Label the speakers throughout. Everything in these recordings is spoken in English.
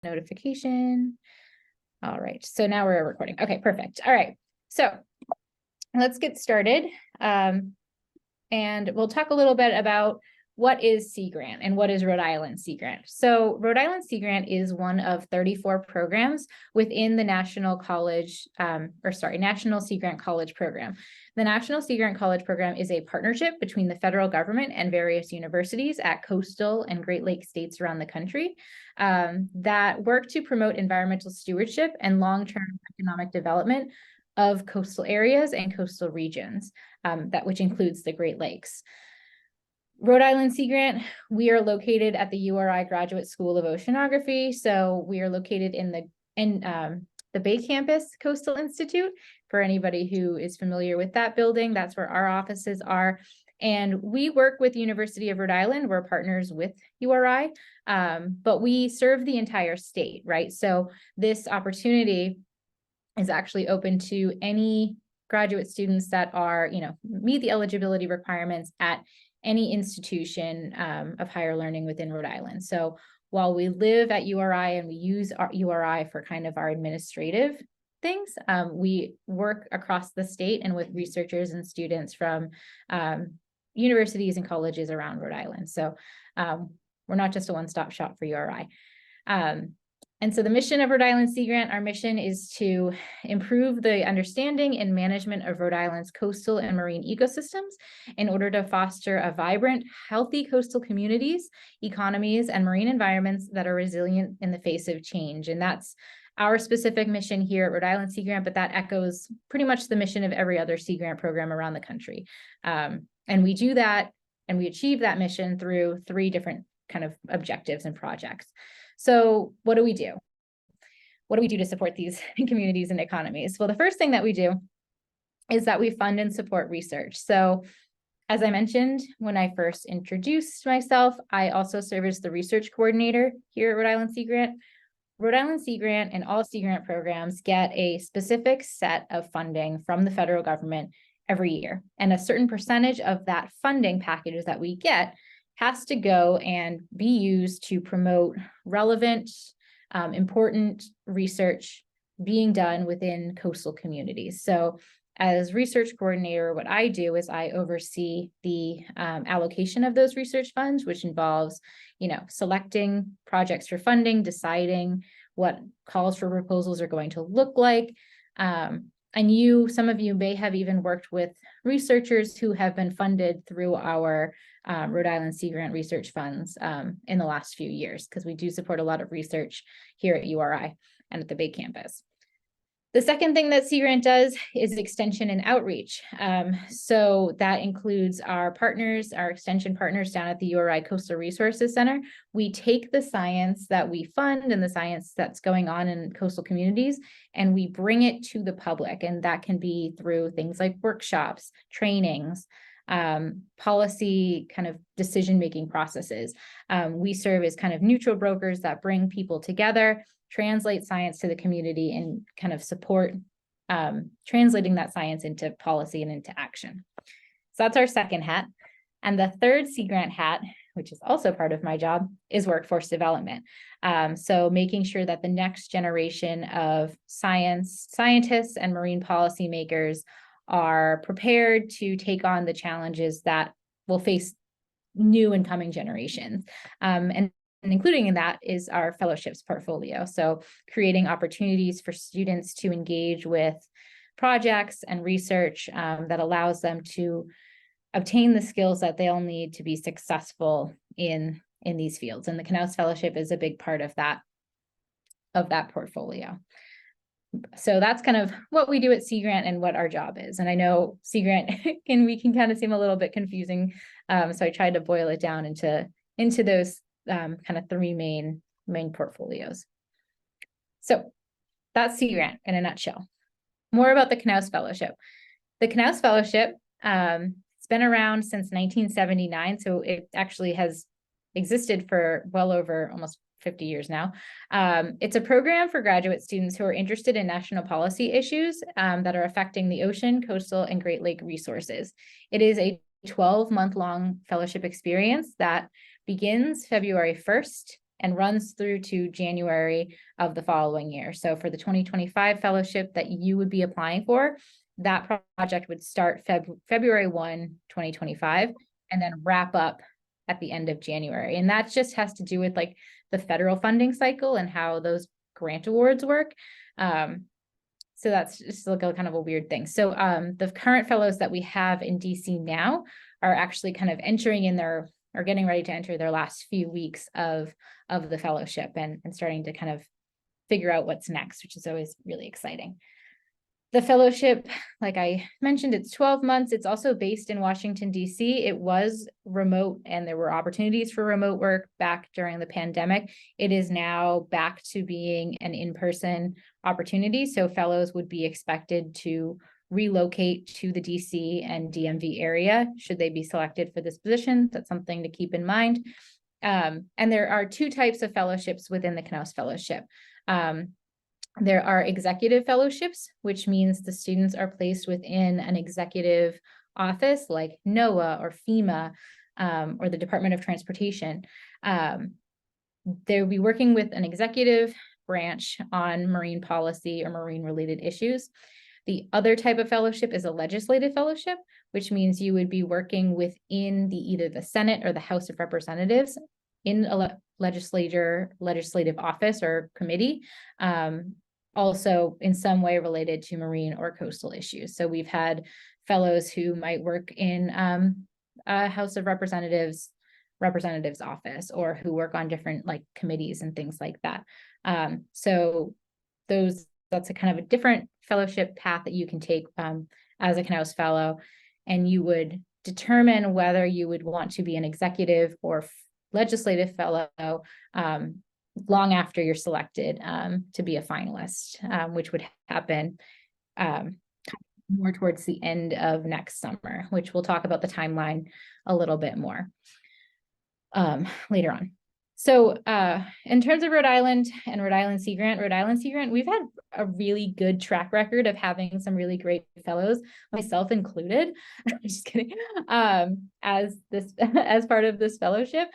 Speaker 1: notification. All right, so now we're recording. Okay, perfect. All right, so let's get started. And we'll talk a little bit about what is Sea Grant and what is Rhode Island Sea Grant. So Rhode Island Sea Grant is one of 34 programs within the National Sea Grant College Program. The National Sea Grant College Program is a partnership between the federal government and various universities at coastal and Great Lakes states around the country that work to promote environmental stewardship and long-term economic development of coastal areas and coastal regions, which includes the Great Lakes. Rhode Island Sea Grant, we are located at the URI Graduate School of Oceanography. So we are located in the Bay Campus Coastal Institute. For anybody who is familiar with that building, that's where our offices are. And we work with the University of Rhode Island. We're partners with URI, but we serve the entire state, right? So this opportunity is actually open to any graduate students that are, meet the eligibility requirements at any institution of higher learning within Rhode Island. So while we live at URI and we use our URI for kind of our administrative things, we work across the state and with researchers and students from universities and colleges around Rhode Island. So we're not just a one-stop shop for URI. And so the mission of Rhode Island Sea Grant, our mission is to improve the understanding and management of Rhode Island's coastal and marine ecosystems in order to foster a vibrant, healthy coastal communities, economies, and marine environments that are resilient in the face of change. And that's our specific mission here at Rhode Island Sea Grant, but that echoes pretty much the mission of every other Sea Grant program around the country. And we do that and we achieve that mission through 3 different kind of objectives and projects. So what do we do? What do we do to support these communities and economies? Well, the first thing that we do is that we fund and support research. So as I mentioned, when I first introduced myself, I also serve as the research coordinator here at Rhode Island Sea Grant. Rhode Island Sea Grant and all Sea Grant programs get a specific set of funding from the federal government every year. And a certain percentage of that funding package that we get has to go and be used to promote relevant, important research being done within coastal communities. So as research coordinator, what I do is I oversee the allocation of those research funds, which involves, selecting projects for funding, deciding what calls for proposals are going to look like. And some of you may have even worked with researchers who have been funded through our Rhode Island Sea Grant research funds in the last few years, because we do support a lot of research here at URI and at the Bay Campus. The second thing that Sea Grant does is extension and outreach. So that includes our partners, our extension partners down at the URI Coastal Resources Center. We take the science that we fund and the science that's going on in coastal communities, and we bring it to the public. And that can be through things like workshops, trainings, policy kind of decision-making processes. We serve as kind of neutral brokers that bring people together, translate science to the community, and kind of support translating that science into policy and into action. So that's our second hat. And the third Sea Grant hat, which is also part of my job, is workforce development. So making sure that the next generation of scientists and marine policymakers are prepared to take on the challenges that will face new and coming generations. And including in that is our fellowships portfolio. So creating opportunities for students to engage with projects and research that allows them to obtain the skills that they'll need to be successful in these fields. And the Knauss Fellowship is a big part of that portfolio. So that's kind of what we do at Sea Grant and what our job is. And I know Sea Grant we can kind of seem a little bit confusing. So I tried to boil it down into those kind of 3 main portfolios. So that's Sea Grant in a nutshell. More about the Knauss Fellowship. The Knauss Fellowship, it's been around since 1979. So it actually has existed for well over almost 50 years now. It's a program for graduate students who are interested in national policy issues that are affecting the ocean, coastal, and Great Lake resources. It is a 12-month-long fellowship experience that begins February 1st and runs through to January of the following year. So for the 2025 fellowship that you would be applying for, that project would start February 1, 2025, and then wrap up at the end of January. And that just has to do with like the federal funding cycle and how those grant awards work. So that's just like a kind of a weird thing. So the current fellows that we have in DC now are actually kind of entering in their, or getting ready to enter their last few weeks of the fellowship and starting to kind of figure out what's next, which is always really exciting. The fellowship, like I mentioned, it's 12 months. It's also based in Washington, D.C. It was remote and there were opportunities for remote work back during the pandemic. It is now back to being an in-person opportunity. So fellows would be expected to relocate to the D.C. and DMV area should they be selected for this position. That's something to keep in mind. And there are two types of fellowships within the Knauss Fellowship. There are executive fellowships, which means the students are placed within an executive office like NOAA or FEMA or the Department of Transportation. They'll be working with an executive branch on marine policy or marine related issues. The other type of fellowship is a legislative fellowship, which means you would be working within either the Senate or the House of Representatives in a legislative office or committee. Also in some way related to marine or coastal issues. So we've had fellows who might work in a House of Representatives office, or who work on different like committees and things like that. So that's a kind of a different fellowship path that you can take as a Knauss Fellow, and you would determine whether you would want to be an executive or legislative fellow long after you're selected to be a finalist, which would happen more towards the end of next summer, which we'll talk about the timeline a little bit more later on. So in terms of Rhode Island and Rhode Island Sea Grant, we've had a really good track record of having some really great fellows, myself included. I'm just kidding. As part of this fellowship,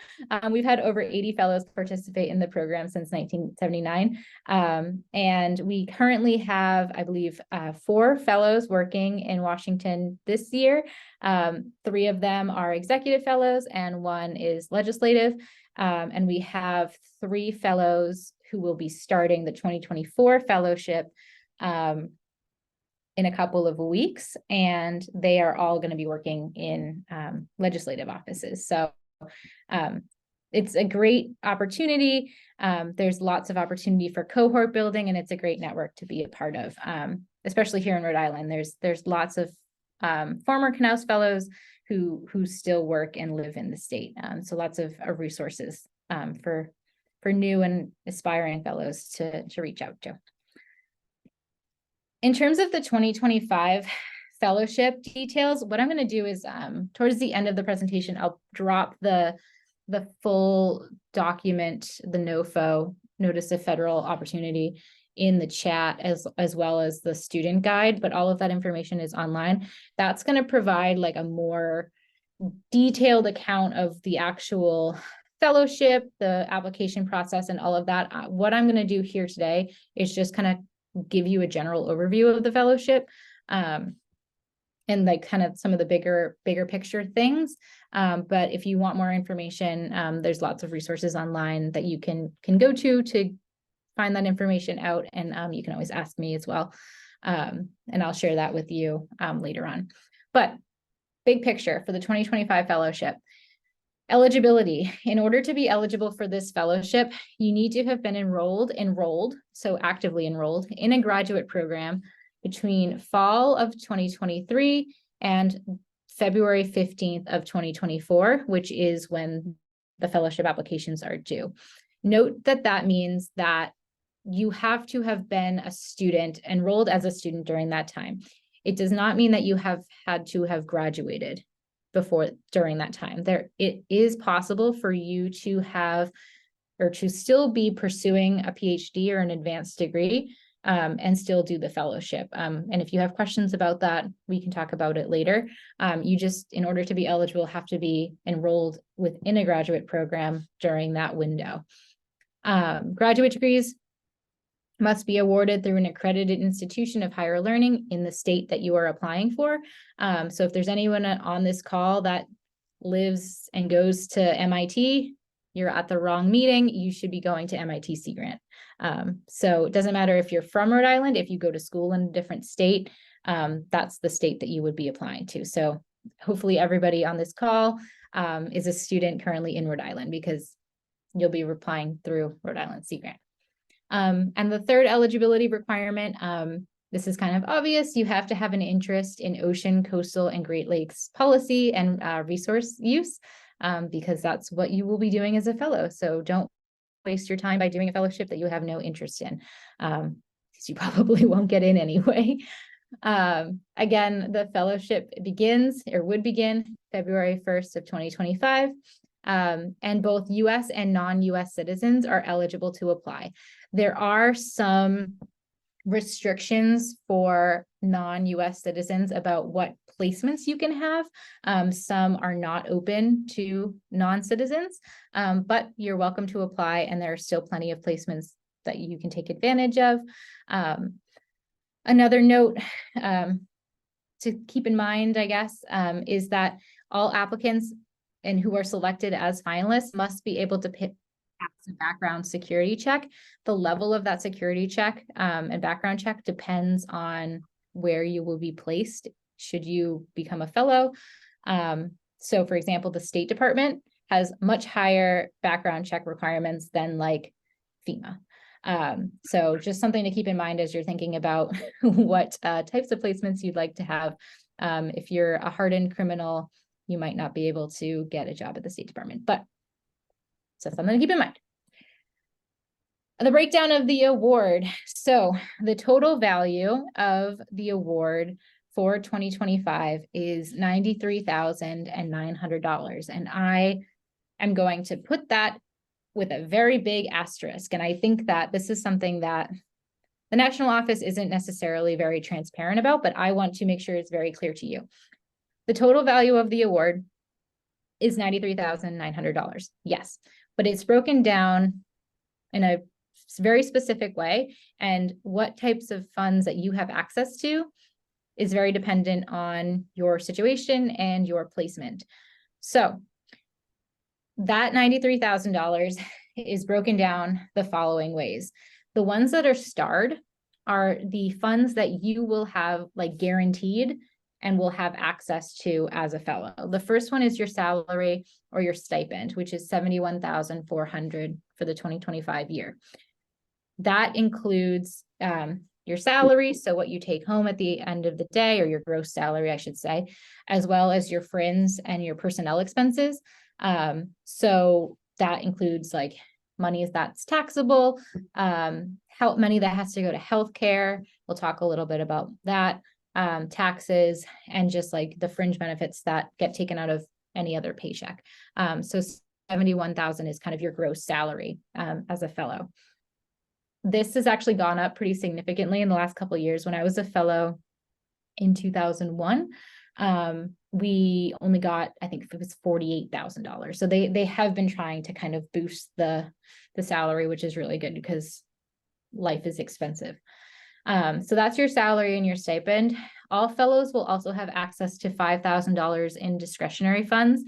Speaker 1: we've had over 80 fellows participate in the program since 1979. And we currently have, I believe, 4 fellows working in Washington this year. 3 of them are executive fellows and 1 is legislative. And we have 3 fellows who will be starting the 2024 fellowship in a couple of weeks, and they are all going to be working in legislative offices. So it's a great opportunity. There's lots of opportunity for cohort building, and it's a great network to be a part of, especially here in Rhode Island. There's lots of former Knauss fellows who still work and live in the state. So lots of resources for new and aspiring fellows to reach out to. In terms of the 2025 fellowship details, what I'm going to do is towards the end of the presentation, I'll drop the full document, the NOFO, Notice of Federal Opportunity, in the chat as well as the student guide, but all of that information is online. That's going to provide like a more detailed account of the actual fellowship, the application process, and all of that. What I'm going to do here today is just kind of give you a general overview of the fellowship and like kind of some of the bigger picture things. But if you want more information, there's lots of resources online that you can go to find that information out, and you can always ask me as well, and I'll share that with you later on. But big picture for the 2025 fellowship. Eligibility. In order to be eligible for this fellowship, you need to have been enrolled, so actively enrolled in a graduate program between fall of 2023 and February 15th of 2024, which is when the fellowship applications are due. Note that means that you have to have been a student, enrolled as a student during that time. It does not mean that you have had to have graduated during that time. It is possible for you to have, or to still be pursuing a PhD or an advanced degree and still do the fellowship. And if you have questions about that, we can talk about it later. You just, in order to be eligible, have to be enrolled within a graduate program during that window. Graduate degrees must be awarded through an accredited institution of higher learning in the state that you are applying for. So if there's anyone on this call that lives and goes to MIT, you're at the wrong meeting. You should be going to MIT Sea Grant. So it doesn't matter if you're from Rhode Island, if you go to school in a different state, that's the state that you would be applying to. So hopefully everybody on this call is a student currently in Rhode Island, because you'll be applying through Rhode Island Sea Grant. And the third eligibility requirement, this is kind of obvious. You have to have an interest in ocean, coastal, and Great Lakes policy and resource use, because that's what you will be doing as a fellow. So don't waste your time by doing a fellowship that you have no interest in, because you probably won't get in anyway. Again, the fellowship would begin February 1st of 2025. And both US and non-US citizens are eligible to apply. There are some restrictions for non-US citizens about what placements you can have. Some are not open to non-citizens, but you're welcome to apply, and there are still plenty of placements that you can take advantage of. Another note to keep in mind, I guess, is that all applicants and who are selected as finalists must be able to pass a background security check. The level of that security check and background check depends on where you will be placed should you become a fellow. So for example, the State Department has much higher background check requirements than like FEMA. So just something to keep in mind as you're thinking about what types of placements you'd like to have. If you're a hardened criminal, you might not be able to get a job at the State Department, but so something to keep in mind. The breakdown of the award. So the total value of the award for 2025 is $93,900. And I am going to put that with a very big asterisk. And I think that this is something that the national office isn't necessarily very transparent about, but I want to make sure it's very clear to you. The total value of the award is $93,900. Yes, but it's broken down in a very specific way. And what types of funds that you have access to is very dependent on your situation and your placement. So that $93,000 is broken down the following ways. The ones that are starred are the funds that you will have like guaranteed and will have access to as a fellow. The first one is your salary or your stipend, which is $71,400 for the 2025 year. That includes your salary, so what you take home at the end of the day, or your gross salary, I should say, as well as your fringe and your personnel expenses. So that includes like money that's taxable, money that has to go to healthcare. We'll talk a little bit about that. Taxes, and just like the fringe benefits that get taken out of any other paycheck. So $71,000 is kind of your gross salary as a fellow. This has actually gone up pretty significantly in the last couple of years. When I was a fellow in 2001, we only got, I think it was $48,000. So they have been trying to kind of boost the salary, which is really good because life is expensive. So that's your salary and your stipend. All fellows will also have access to $5,000 in discretionary funds.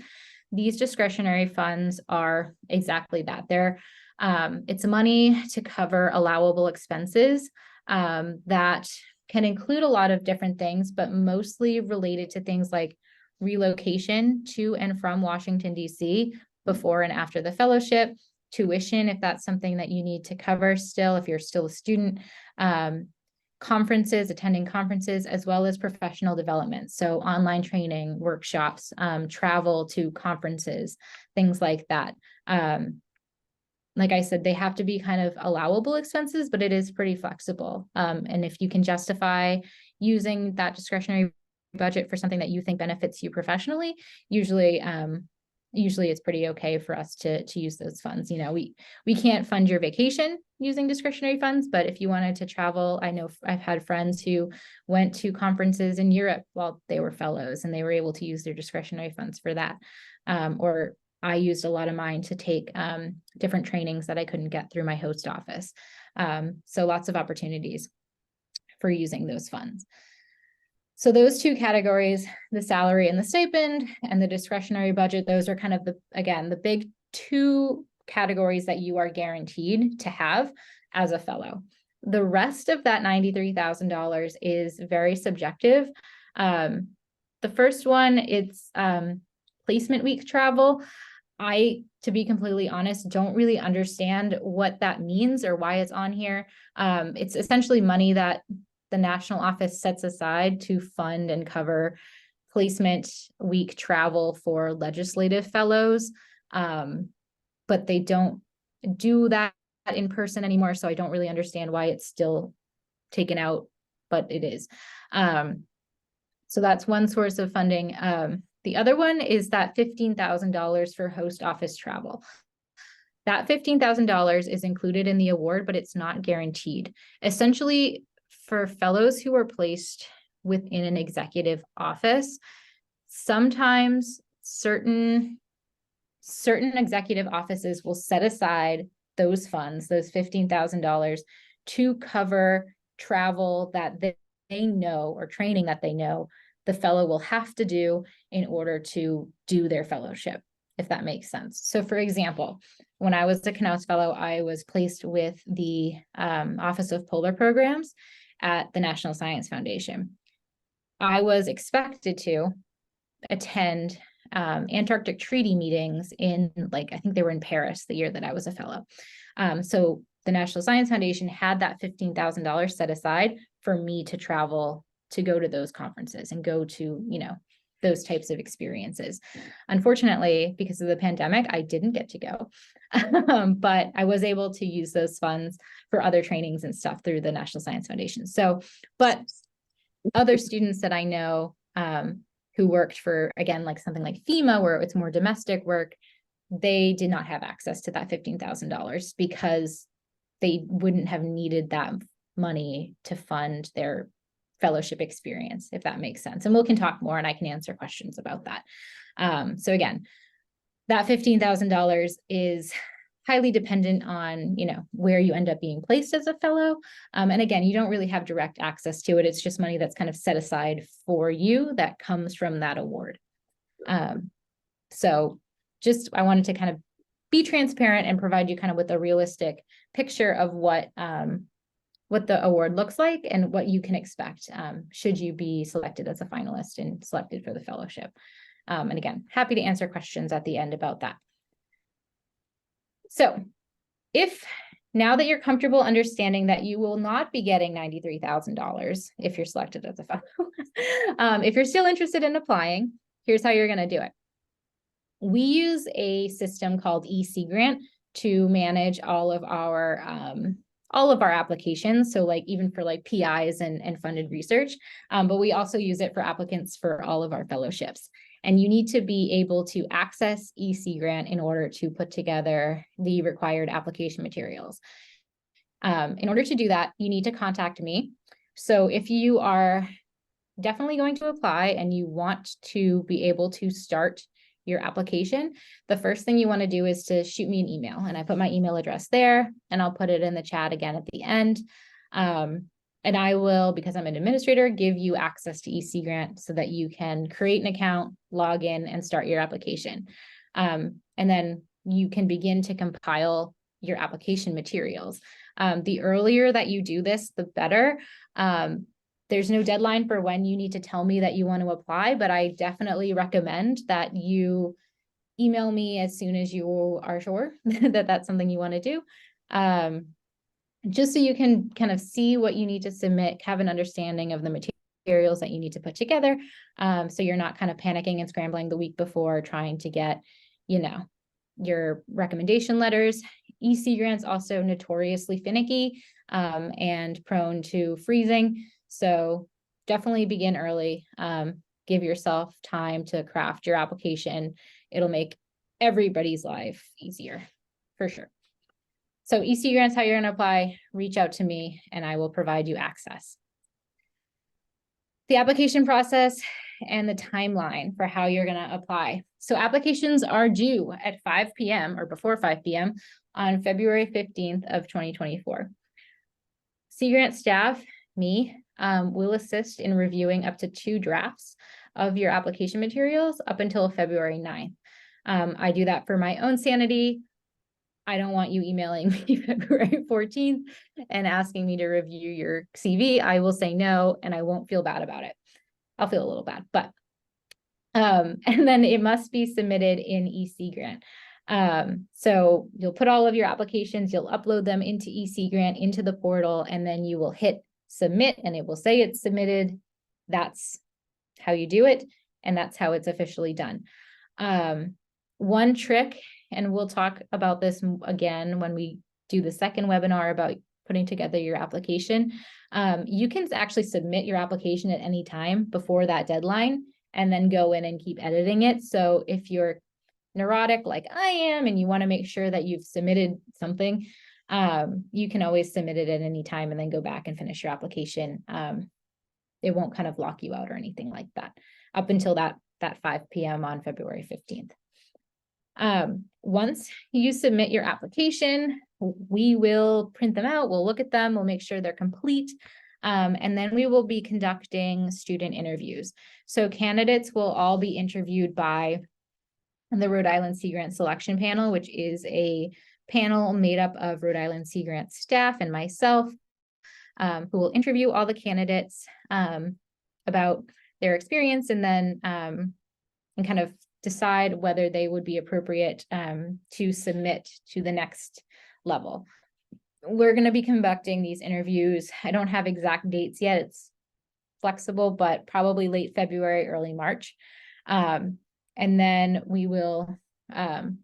Speaker 1: These discretionary funds are exactly that. It's money to cover allowable expenses that can include a lot of different things, but mostly related to things like relocation to and from Washington, D.C. before and after the fellowship, tuition, if that's something that you need to cover still, if you're still a student, conferences, attending conferences, as well as professional development. So online training, workshops, travel to conferences, things like that. Like I said, they have to be kind of allowable expenses, but it is pretty flexible. And if you can justify using that discretionary budget for something that you think benefits you professionally, usually it's pretty okay for us to use those funds. You know, we can't fund your vacation using discretionary funds, but if you wanted to travel, I know I've had friends who went to conferences in Europe while they were fellows, and they were able to use their discretionary funds for that. Or I used a lot of mine to take different trainings that I couldn't get through my host office. So lots of opportunities for using those funds. So those two categories, the salary and the stipend and the discretionary budget, those are kind of the big two categories that you are guaranteed to have as a fellow. The rest of that $93,000 is very subjective. The first one, it's placement week travel. To be completely honest, don't really understand what that means or why it's on here. It's essentially money that the national office sets aside to fund and cover placement week travel for legislative fellows. But they don't do that in person anymore, so I don't really understand why it's still taken out, but it is. So that's one source of funding. The other one is that $15,000 for host office travel. That $15,000 is included in the award, but it's not guaranteed. Essentially, for fellows who are placed within an executive office, sometimes certain executive offices will set aside those funds, those $15,000, to cover travel that they know, or training that they know the fellow will have to do in order to do their fellowship, if that makes sense. So for example, when I was a Knauss Fellow, I was placed with the Office of Polar Programs at the National Science Foundation. I was expected to attend Antarctic treaty meetings in, I think they were in Paris the year that I was a fellow. So the National Science Foundation had that $15,000 set aside for me to travel to go to those conferences and go to, those types of experiences. Unfortunately, because of the pandemic, I didn't get to go, but I was able to use those funds for other trainings and stuff through the National Science Foundation. So, but other students that I know who worked for, again, something like FEMA, where it's more domestic work, they did not have access to that $15,000 because they wouldn't have needed that money to fund their fellowship experience, if that makes sense. And we can talk more and I can answer questions about that. So again, that $15,000 is highly dependent on, where you end up being placed as a fellow. And again, you don't really have direct access to it. It's just money that's kind of set aside for you that comes from that award. So just, I wanted to kind of be transparent and provide you kind of with a realistic picture of what the award looks like and what you can expect should you be selected as a finalist and selected for the fellowship. And again, happy to answer questions at the end about that. So now that you're comfortable understanding that you will not be getting $93,000 if you're selected as a fellow, if you're still interested in applying, here's how you're going to do it. We use a system called EC Grant to manage all of our applications. So even for PIs and funded research, but we also use it for applicants for all of our fellowships. And you need to be able to access EC Grant in order to put together the required application materials. In order to do that, you need to contact me. So if you are definitely going to apply and you want to be able to start your application, the first thing you want to do is to shoot me an email. And I put my email address there and I'll put it in the chat again at the end. And I will, because I'm an administrator, give you access to EC Grant so that you can create an account, log in, and start your application. And then you can begin to compile your application materials. The earlier that you do this, the better. There's no deadline for when you need to tell me that you want to apply, but I definitely recommend that you email me as soon as you are sure that that's something you want to do. Just so you can kind of see what you need to submit, have an understanding of the materials that you need to put together. So you're not kind of panicking and scrambling the week before trying to get, your recommendation letters. EC Grant's also notoriously finicky and prone to freezing. So definitely begin early. Give yourself time to craft your application. It'll make everybody's life easier, for sure. So EC Grant's how you're going to apply. Reach out to me and I will provide you access. The application process and the timeline for how you're going to apply. So applications are due at 5 p.m. or before 5 p.m. on February 15th of 2024. Sea Grant staff, me, will assist in reviewing up to 2 drafts of your application materials up until February 9th. I do that for my own sanity. I don't want you emailing me February 14th and asking me to review your CV. I will say no, and I won't feel bad about it. I'll feel a little bad, but, and then it must be submitted in EC Grant. So you'll put all of your applications, you'll upload them into EC Grant, into the portal, and then you will hit submit and it will say it's submitted. That's how you do it. And that's how it's officially done. One trick, and we'll talk about this again when we do the second webinar about putting together your application. You can actually submit your application at any time before that deadline and then go in and keep editing it. So if you're neurotic like I am and you want to make sure that you've submitted something, you can always submit it at any time and then go back and finish your application. It won't kind of lock you out or anything like that up until that 5 p.m. on February 15th. Once you submit your application, we will print them out, we'll look at them, we'll make sure they're complete, and then we will be conducting student interviews. So candidates will all be interviewed by the Rhode Island Sea Grant Selection Panel, which is a panel made up of Rhode Island Sea Grant staff and myself, who will interview all the candidates about their experience and then and kind of decide whether they would be appropriate to submit to the next level. We're going to be conducting these interviews. I don't have exact dates yet. It's flexible, but probably late February, early March. And then we will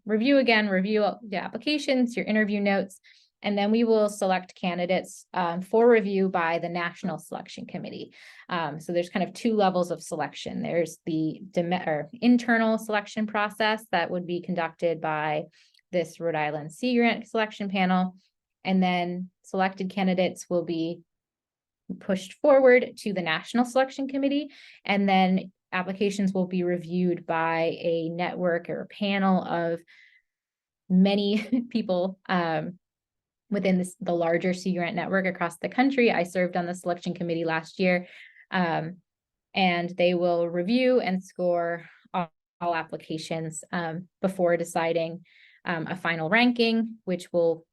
Speaker 1: review the applications, your interview notes, and then we will select candidates for review by the National Selection Committee. So there's kind of 2 levels of selection. There's the internal selection process that would be conducted by this Rhode Island Sea Grant Selection Panel. And then selected candidates will be pushed forward to the National Selection Committee. And then applications will be reviewed by a network or a panel of many people within the larger Sea Grant network across the country. I served on the selection committee last year, and they will review and score all applications before deciding a final ranking, which will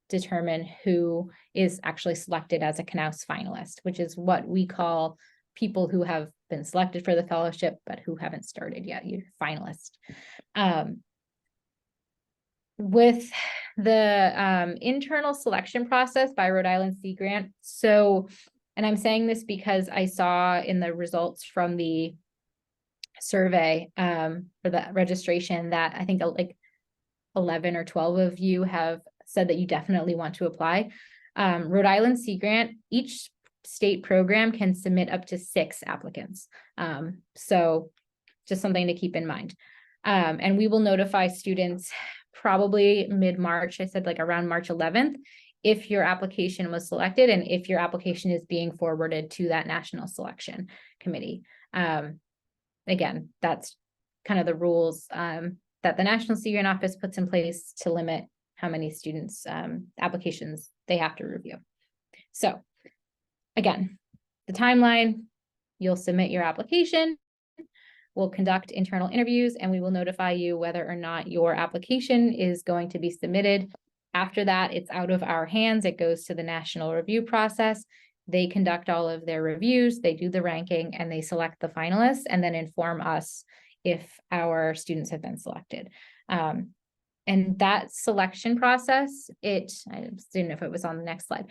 Speaker 1: determine who is actually selected as a Knauss finalist, which is what we call people who have been selected for the fellowship, but who haven't started yet, you're finalist. With the internal selection process by Rhode Island Sea Grant. So, and I'm saying this because I saw in the results from the survey for the registration that I think like 11 or 12 of you have said that you definitely want to apply. Rhode Island Sea Grant, each state program can submit up to 6 applicants. So just something to keep in mind. And we will notify students probably mid-March. I said like around March 11th, if your application was selected and if your application is being forwarded to that National Selection Committee. Again, that's kind of the rules that the National Sea Grant Office puts in place to limit how many students' applications they have to review. So again, the timeline, you'll submit your application, we'll conduct internal interviews, and we will notify you whether or not your application is going to be submitted. After that, it's out of our hands. It goes to the national review process. They conduct all of their reviews, they do the ranking, and they select the finalists and then inform us if our students have been selected. And that selection process, I didn't know if it was on the next slide.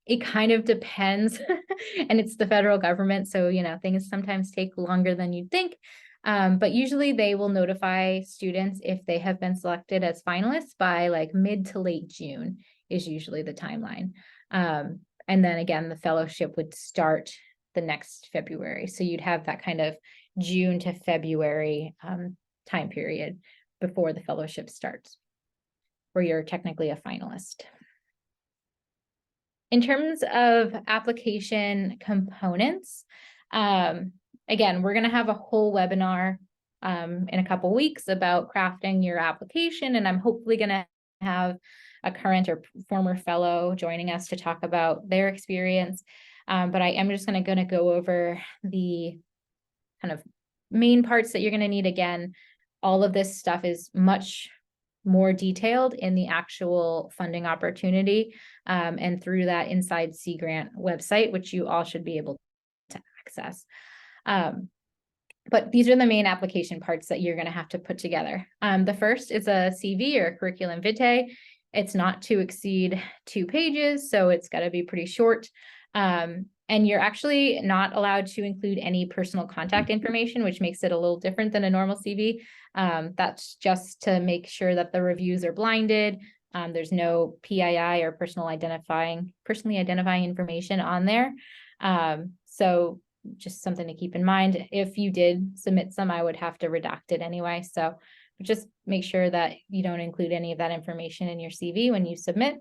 Speaker 1: It kind of depends, and it's the federal government, so things sometimes take longer than you'd think. But usually they will notify students if they have been selected as finalists by like mid to late June is usually the timeline. And then again, the fellowship would start the next February. So you'd have that kind of June to February time period before the fellowship starts, where you're technically a finalist. In terms of application components, again, we're going to have a whole webinar in a couple weeks about crafting your application, and I'm hopefully going to have a current or former fellow joining us to talk about their experience. But I am just going to go over the kind of main parts that you're going to need. Again, all of this stuff is much more detailed in the actual funding opportunity and through that Inside Sea Grant website, which you all should be able to access. But these are the main application parts that you're going to have to put together. The first is a CV or a curriculum vitae. It's not to exceed 2 pages, so it's got to be pretty short. And you're actually not allowed to include any personal contact information, which makes it a little different than a normal CV. That's just to make sure that the reviews are blinded. There's no PII or personally identifying information on there. So just something to keep in mind. If you did submit some, I would have to redact it anyway. So just make sure that you don't include any of that information in your CV when you submit.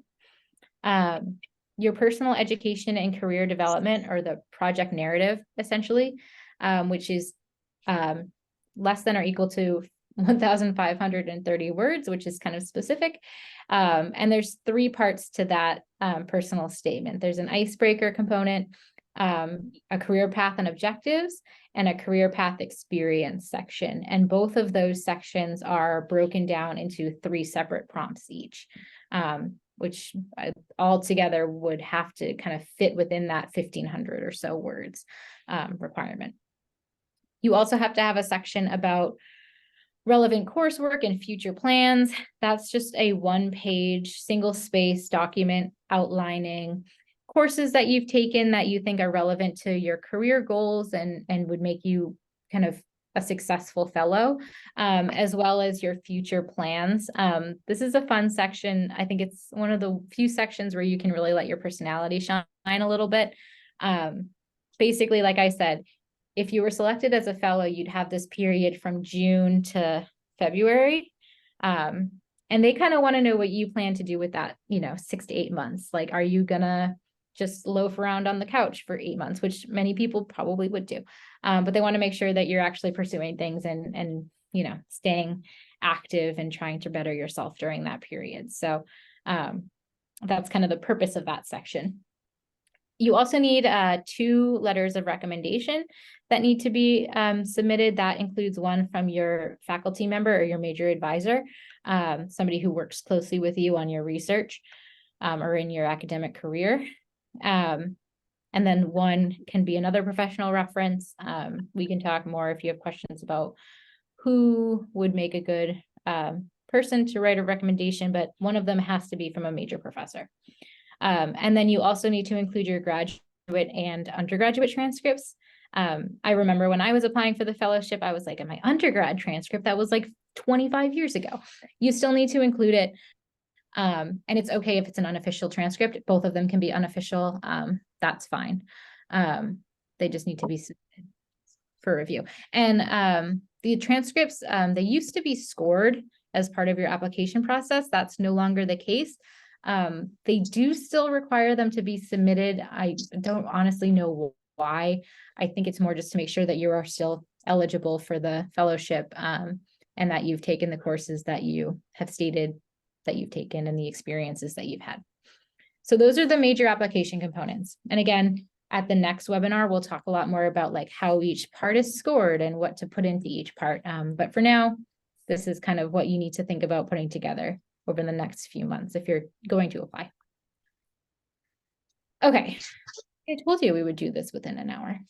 Speaker 1: Your personal education and career development, or the project narrative, essentially, which is less than or equal to 1,530 words, which is kind of specific. And there's 3 parts to that personal statement. There's an icebreaker component, a career path and objectives, and a career path experience section. And both of those sections are broken down into 3 separate prompts each, which altogether would have to kind of fit within that 1,500 or so words requirement. You also have to have a section about relevant coursework and future plans. That's just a 1-page, single-space document outlining courses that you've taken that you think are relevant to your career goals and would make you kind of a successful fellow, as well as your future plans. This is a fun section. I think it's one of the few sections where you can really let your personality shine a little bit. Basically, like I said, if you were selected as a fellow, you'd have this period from June to February. And they kind of want to know what you plan to do with that, 6 to 8 months. Like, are you gonna just loaf around on the couch for 8 months, which many people probably would do. But they want to make sure that you're actually pursuing things and staying active and trying to better yourself during that period. So that's kind of the purpose of that section. You also need 2 letters of recommendation that need to be submitted. That includes one from your faculty member or your major advisor, somebody who works closely with you on your research or in your academic career. And then one can be another professional reference. We can talk more if you have questions about who would make a good person to write a recommendation, but one of them has to be from a major professor. And then you also need to include your graduate and undergraduate transcripts. I remember when I was applying for the fellowship, I was like, in my undergrad transcript, that was like 25 years ago. You still need to include it. And it's okay if it's an unofficial transcript. Both of them can be unofficial. That's fine. They just need to be submitted for review. And the transcripts, they used to be scored as part of your application process. That's no longer the case. They do still require them to be submitted. I don't honestly know why. I think it's more just to make sure that you are still eligible for the fellowship and that you've taken the courses that you have stated that you've taken and the experiences that you've had. So those are the major application components. And again, at the next webinar, we'll talk a lot more about like how each part is scored and what to put into each part. But for now, this is kind of what you need to think about putting together over the next few months if you're going to apply. Okay, I told you we would do this within an hour.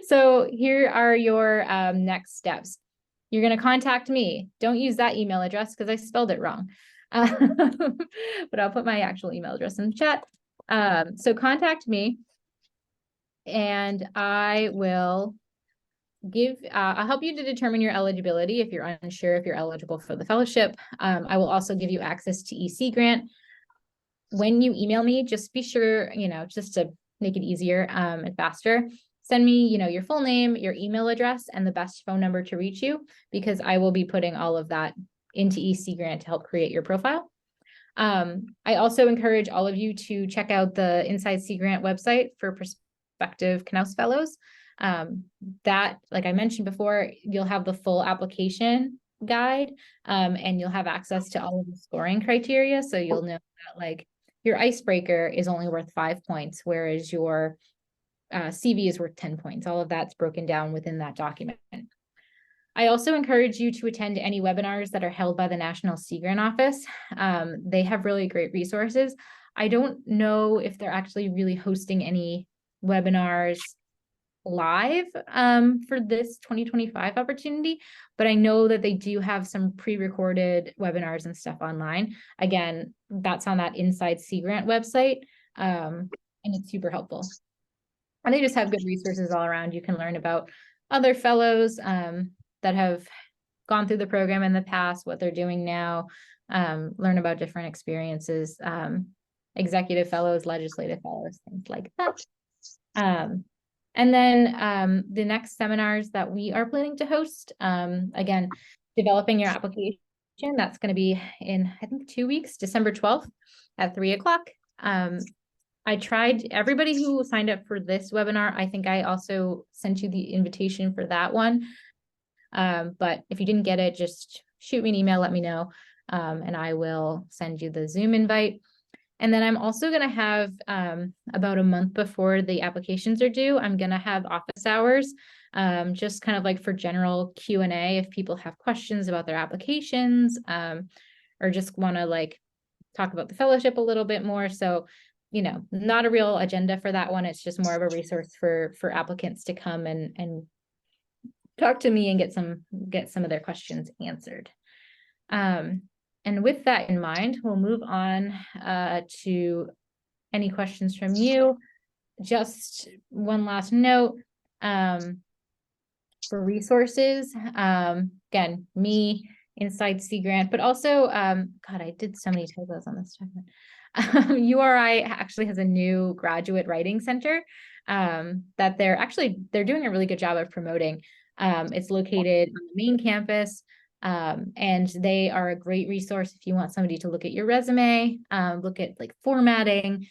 Speaker 1: So here are your next steps. You're going to contact me. Don't use that email address because I spelled it wrong. But I'll put my actual email address in the chat. So contact me and I will I'll help you to determine your eligibility if you're unsure if you're eligible for the fellowship. I will also give you access to EC Grant. When you email me, just be sure, just to make it easier and faster, send me, your full name, your email address, and the best phone number to reach you, because I will be putting all of that into EC Grant to help create your profile. I also encourage all of you to check out the Inside Sea Grant website for prospective Knauss Fellows. That, like I mentioned before, you'll have the full application guide, and you'll have access to all of the scoring criteria. So you'll know that like your icebreaker is only worth 5 points, whereas your CV is worth 10 points. All of that's broken down within that document. I also encourage you to attend any webinars that are held by the National Sea Grant Office. They have really great resources. I don't know if they're actually really hosting any webinars live for this 2025 opportunity, but I know that they do have some pre-recorded webinars and stuff online. Again, that's on that Inside Sea Grant website, and it's super helpful. And they just have good resources all around. You can learn about other fellows that have gone through the program in the past, what they're doing now, learn about different experiences, executive fellows, legislative fellows, things like that. And then the next seminars that we are planning to host, again, developing your application, that's going to be in, I think, 2 weeks, December 12th at 3 o'clock. I tried, everybody who signed up for this webinar, I think I also sent you the invitation for that one. But if you didn't get it, just shoot me an email, let me know, and I will send you the Zoom invite. And then I'm also going to have, about a month before the applications are due, I'm going to have office hours, just kind of like for general Q&A if people have questions about their applications, or just want to like talk about the fellowship a little bit more. So, you know, not a real agenda for that one. It's just more of a resource for applicants to come and talk to me and get some of their questions answered. And with that in mind, we'll move on to any questions from you. Just one last note for resources. Again, me, Inside Sea Grant, but also, God, I did so many typos on this document. URI actually has a new graduate writing center that they're doing a really good job of promoting. It's located on the main campus, and they are a great resource if you want somebody to look at your resume, look at like formatting,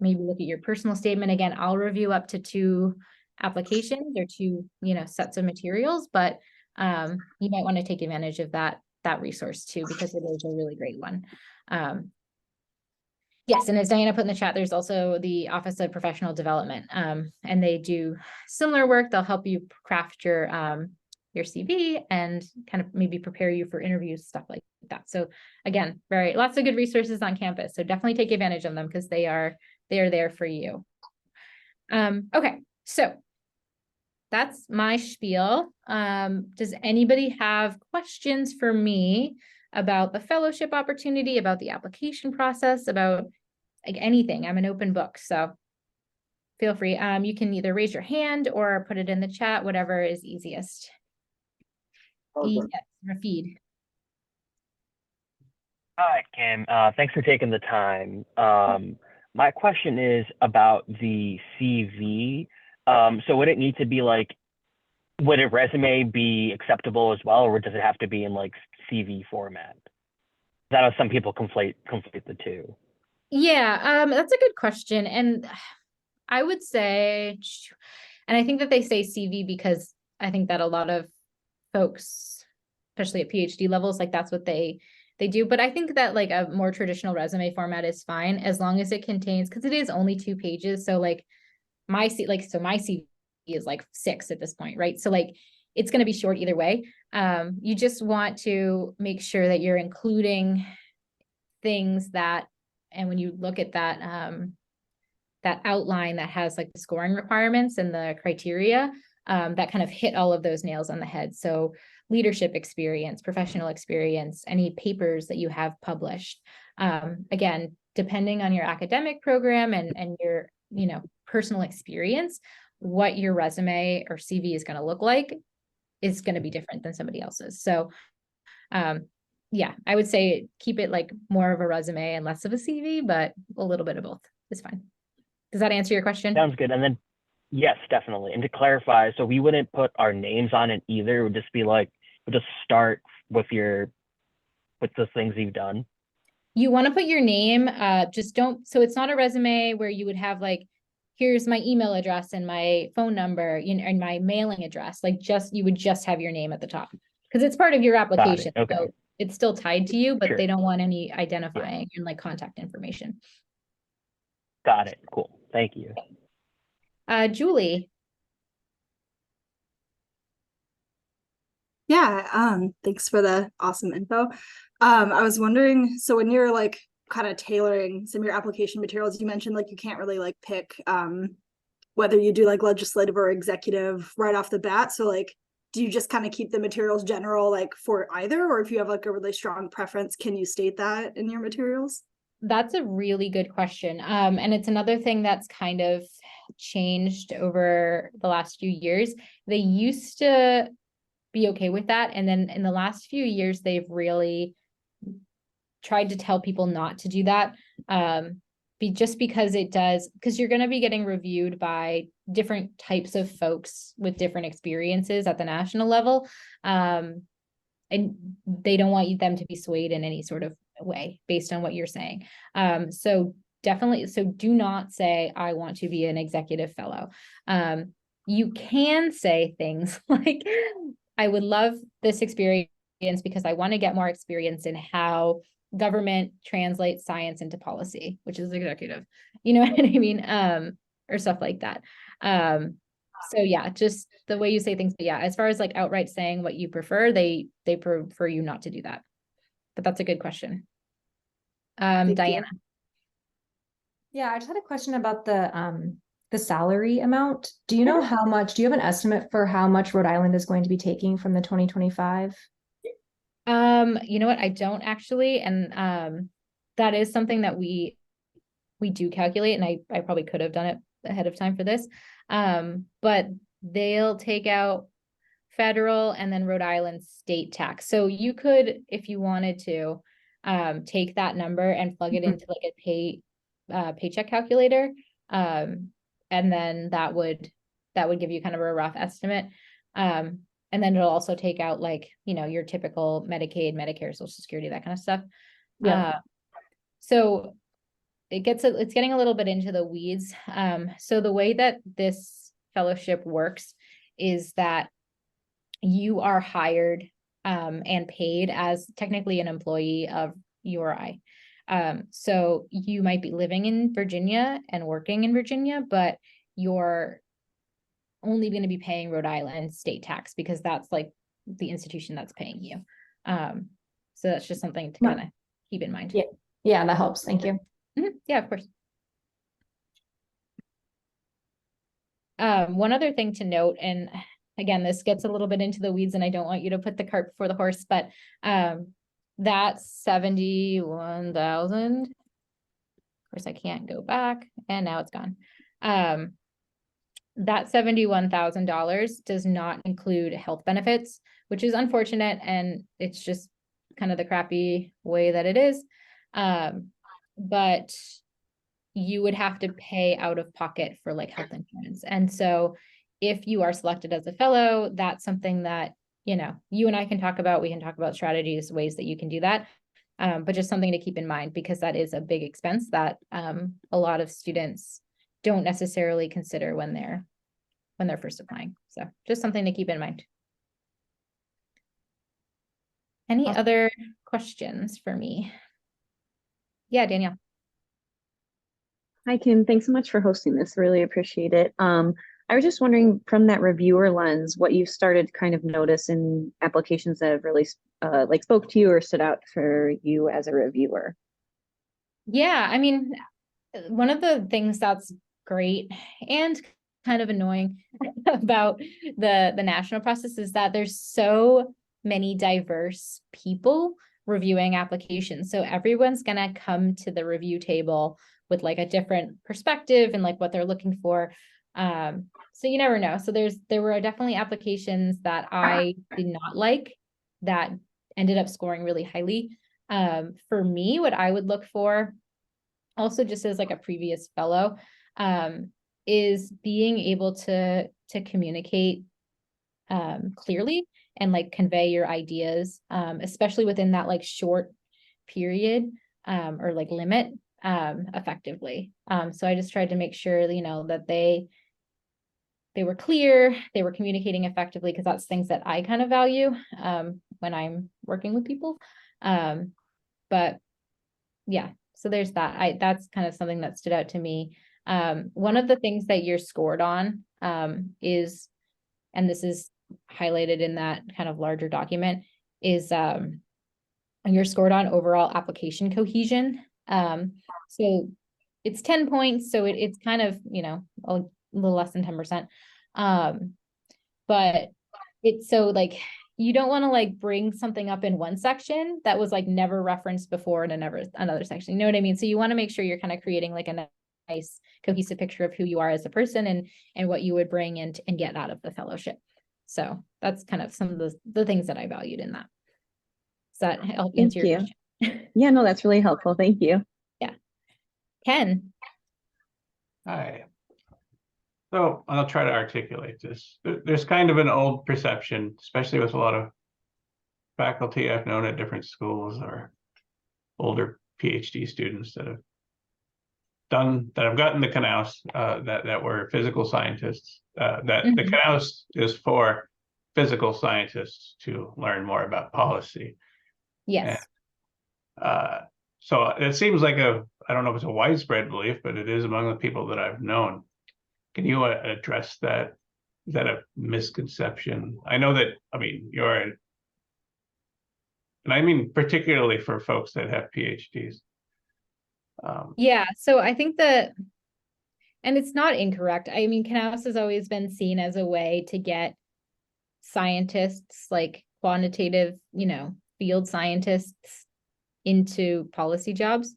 Speaker 1: maybe look at your personal statement. Again, I'll review up to 2 applications or 2, sets of materials, but you might want to take advantage of that resource too, because it is a really great one. Yes, and as Diana put in the chat, there's also the Office of Professional Development, and they do similar work. They'll help you craft your CV and kind of maybe prepare you for interviews, stuff like that. So again, lots of good resources on campus. So definitely take advantage of them because they are there for you. Okay, so that's my spiel. Does anybody have questions for me about the fellowship opportunity, about the application process, about like anything? I'm an open book, so feel free. You can either raise your hand or put it in the chat, whatever is easiest. Rafid.
Speaker 2: Hi, Kim. Thanks for taking the time. My question is about the CV. So would it need to be like, would a resume be acceptable as well, or does it have to be in like CV format? I know some people conflate the two.
Speaker 1: Yeah, that's a good question. And I would say, and I think that they say CV because I think that a lot of folks, especially at PhD levels, like that's what they do. But I think that like a more traditional resume format is fine as long as it contains, because it is only 2 pages. So like my CV is like 6 at this point, right? So like it's going to be short either way. You just want to make sure that you're including things that, and when you look at that that outline that has like the scoring requirements and the criteria, that kind of hit all of those nails on the head. So leadership experience, professional experience, any papers that you have published. Again, depending on your academic program and your, personal experience, what your resume or CV is going to look like is going to be different than somebody else's. So, yeah, I would say keep it like more of a resume and less of a CV, but a little bit of both is fine. Does that answer your question?
Speaker 2: Sounds good. And then, yes, definitely. And to clarify, so we wouldn't put our names on it either. It would just be like, we'll just start with the things you've done.
Speaker 1: You want to put your name, just don't, so it's not a resume where you would have like, here's my email address and my phone number, and my mailing address, like you would just have your name at the top. Because it's part of your
Speaker 2: Got it.
Speaker 1: application.
Speaker 2: Okay.
Speaker 1: So it's still tied to you, but
Speaker 2: Sure.
Speaker 1: they don't want any
Speaker 2: Yeah.
Speaker 1: identifying and like contact information.
Speaker 2: Got it. Cool. Thank you.
Speaker 1: Julie.
Speaker 3: Yeah, thanks for the awesome info. I was wondering, so when you're like kind of tailoring some of your application materials, you mentioned like you can't really like pick whether you do like legislative or executive right off the bat. So like, do you just kind of keep the materials general like for either, or if you have like a really strong preference, can you state that in your materials?
Speaker 1: That's a really good question. And it's another thing that's kind of changed over the last few years. They used to be okay with that. And then in the last few years, they've really tried to tell people not to do that. Just because because you're going to be getting reviewed by different types of folks with different experiences at the national level. And they don't want them to be swayed in any sort of way based on what you're saying. So definitely, so do not say, I want to be an executive fellow. You can say things like, I would love this experience because I want to get more experience in how government translates science into policy, which is executive. You know what I mean? Or stuff like that. So yeah, just the way you say things. But yeah, as far as like outright saying what you prefer, they prefer you not to do that. But that's a good question. Diana.
Speaker 4: Yeah, I just had a question about the salary amount. Do you know how much, do you have an estimate for how much Rhode Island is going to be taking from the 2025?
Speaker 1: You know what? I don't actually. And that is something that we do calculate, and I probably could have done it ahead of time for this. But they'll take out federal and then Rhode Island state tax. So you could, if you wanted to, take that number and plug it into like a paycheck calculator. And then that would give you kind of a rough estimate. And then it'll also take out like, your typical Medicaid, Medicare, Social Security, that kind of stuff.
Speaker 4: Yeah.
Speaker 1: So it's getting a little bit into the weeds. So the way that this fellowship works is that you are hired and paid as technically an employee of URI. So you might be living in Virginia and working in Virginia, but you're only going to be paying Rhode Island state tax because that's like the institution that's paying you. So that's just something to kind of keep in mind.
Speaker 4: Yeah, that helps. Thank you.
Speaker 1: Yeah, of course. One other thing to note, and again, this gets a little bit into the weeds and I don't want you to put the cart before the horse, but that's 71,000. Of course, I can't go back and now it's gone. That $71,000 does not include health benefits, which is unfortunate. And it's just kind of the crappy way that it is. But you would have to pay out of pocket for like health insurance. And so if you are selected as a fellow, that's something that, you and I can talk about. We can talk about strategies, ways that you can do that. But just something to keep in mind, because that is a big expense that a lot of students don't necessarily consider when they're first applying. So just something to keep in mind. Any other questions for me? Yeah, Danielle.
Speaker 5: Hi, Kim. Thanks so much for hosting this. Really appreciate it. I was just wondering, from that reviewer lens, what you started kind of notice in applications that have really like spoke to you or stood out for you as a reviewer.
Speaker 1: Yeah, I mean, one of the things that's great and kind of annoying about the national process is that there's so many diverse people reviewing applications. So everyone's going to come to the review table with like a different perspective and like what they're looking for. So you never know. So there were definitely applications that I did not like that ended up scoring really highly. For me, what I would look for, also just as like a previous fellow, is being able to communicate clearly and like convey your ideas, especially within that like short period. or like limit effectively. So I just tried to make sure, that they were clear, they were communicating effectively, because that's things that I kind of value when I'm working with people. But yeah, so there's that. That's kind of something that stood out to me. One of the things that you're scored on is, and this is highlighted in that kind of larger document, is you're scored on overall application cohesion. So it's 10 points, so it's kind of, a little less than 10%. But it's so like, you don't want to like bring something up in one section that was like never referenced before in another section. You know what I mean? So you want to make sure you're kind of creating like a nice cohesive picture of who you are as a person and what you would bring and get out of the fellowship. So that's kind of some of the things that I valued in that. Does that help answer your question?
Speaker 5: Yeah, no, that's really helpful. Thank you.
Speaker 1: Yeah. Ken.
Speaker 6: Hi. So I'll try to articulate this. There's kind of an old perception, especially with a lot of faculty I've known at different schools or older PhD students that have gotten the Knauss that were physical scientists. That the Knauss is for physical scientists to learn more about policy.
Speaker 1: Yes.
Speaker 6: And, so it seems like I don't know if it's a widespread belief, but it is among the people that I've known. Can you address that? Is that a misconception? I know that, I mean, and I mean particularly for folks that have PhDs.
Speaker 1: Yeah, so I think that, and it's not incorrect. I mean, Knauss has always been seen as a way to get scientists, like quantitative, field scientists, into policy jobs.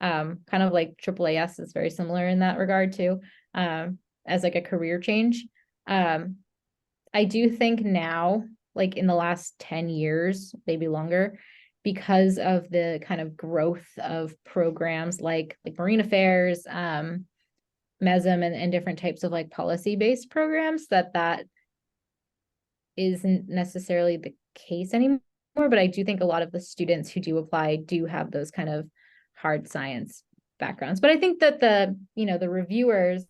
Speaker 1: Kind of like AAAS is very similar in that regard too, as like a career change. I do think now, like in the last 10 years, maybe longer, because of the kind of growth of programs like Marine Affairs, MESM, and different types of like policy-based programs, that isn't necessarily the case anymore. But I do think a lot of the students who do apply do have those kind of hard science backgrounds. But I think that the reviewers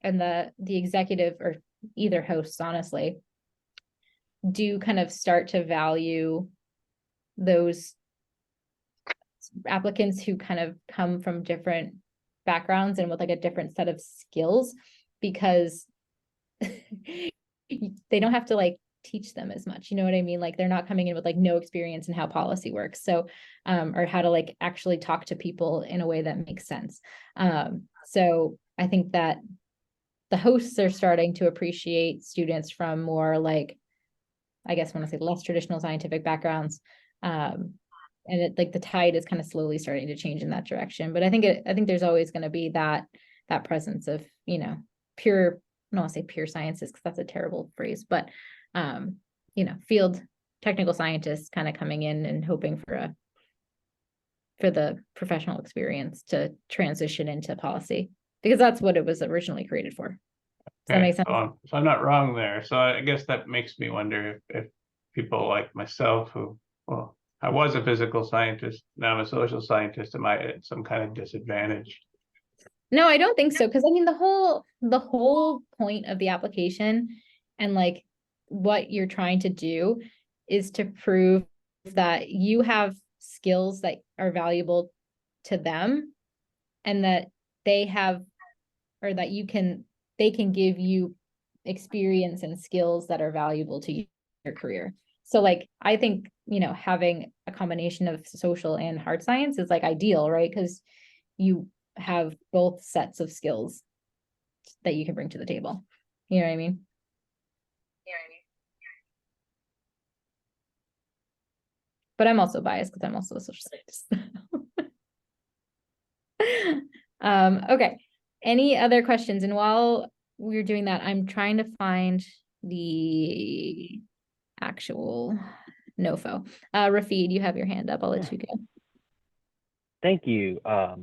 Speaker 1: and the executive, or either hosts, honestly, do kind of start to value those applicants who kind of come from different backgrounds and with like a different set of skills, because they don't have to like teach them as much, you know what I mean? Like they're not coming in with like no experience in how policy works. So, or how to like actually talk to people in a way that makes sense. So I think that the hosts are starting to appreciate students from more like, I guess when I say less traditional scientific backgrounds. And it, like the tide is kind of slowly starting to change in that direction. But I think there's always going to be that presence of, pure, I don't want to say pure sciences, because that's a terrible phrase, but field technical scientists kind of coming in and hoping for the professional experience to transition into policy, because that's what it was originally created for. Does that make sense?
Speaker 6: So I'm not wrong there. So I guess that makes me wonder if people like myself who, well, I was a physical scientist, now I'm a social scientist, am I at some kind of disadvantage?
Speaker 1: No, I don't think so. Because I mean, the whole point of the application and like what you're trying to do is to prove that you have skills that are valuable to them, and that they have, or that they can give you experience and skills that are valuable to your career. So like, I think, having a combination of social and hard science is like ideal, right? Because you have both sets of skills that you can bring to the table. You know what I mean? But I'm also biased because I'm also a social scientist. Okay. Any other questions? And while we're doing that, I'm trying to find the actual NOFO. Rafid, you have your hand up. I'll let you go.
Speaker 2: Thank you. I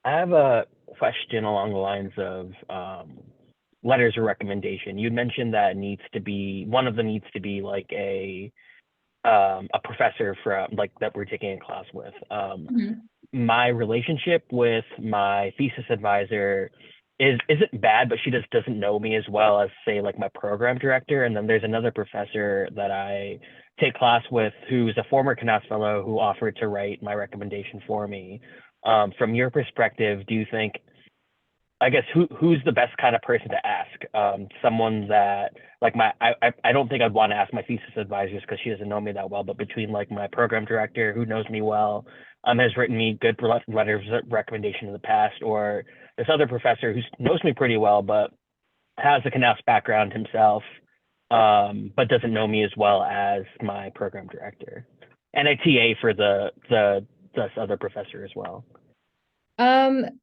Speaker 2: have a question along the lines of letters of recommendation. You'd mentioned that one of them needs to be like a professor from like that we're taking a class with. my relationship with my thesis advisor isn't bad, but she just doesn't know me as well as, say, like my program director. And then there's another professor that I take class with who's a former Knauss fellow who offered to write my recommendation for me. From your perspective, do you think, I guess, who's the best kind of person to ask? Someone that, like, I don't think I'd want to ask my thesis advisors because she doesn't know me that well, but between like my program director who knows me well, has written me good letters of recommendation in the past, or this other professor who knows me pretty well but has a Knauss background himself, but doesn't know me as well as my program director, and a TA for this other professor as well.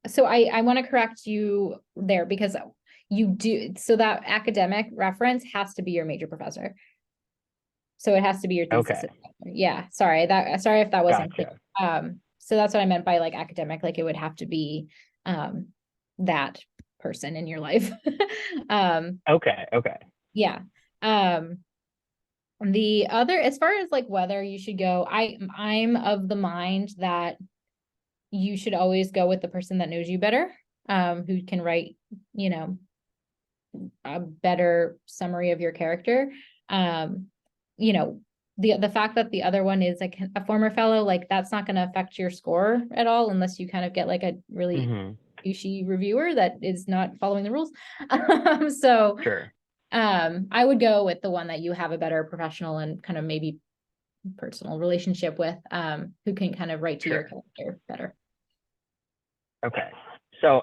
Speaker 1: So I want to correct you there, because you do, so that academic reference has to be your major professor. So it has to be your thesis advisor. Yeah, sorry if that wasn't clear. So that's what I meant by like academic, like it would have to be that person in your life.
Speaker 2: Okay.
Speaker 1: Yeah. The other, as far as like whether you should go, I'm of the mind that you should always go with the person that knows you better, who can write, you know, a better summary of your character. You know, the fact that the other one is like a former fellow, like that's not going to affect your score at all, unless you kind of get like a really douchey reviewer that is not following the rules. So
Speaker 2: sure.
Speaker 1: I would go with the one that you have a better professional and kind of maybe personal relationship with, who can kind of write to your character better.
Speaker 2: Okay. So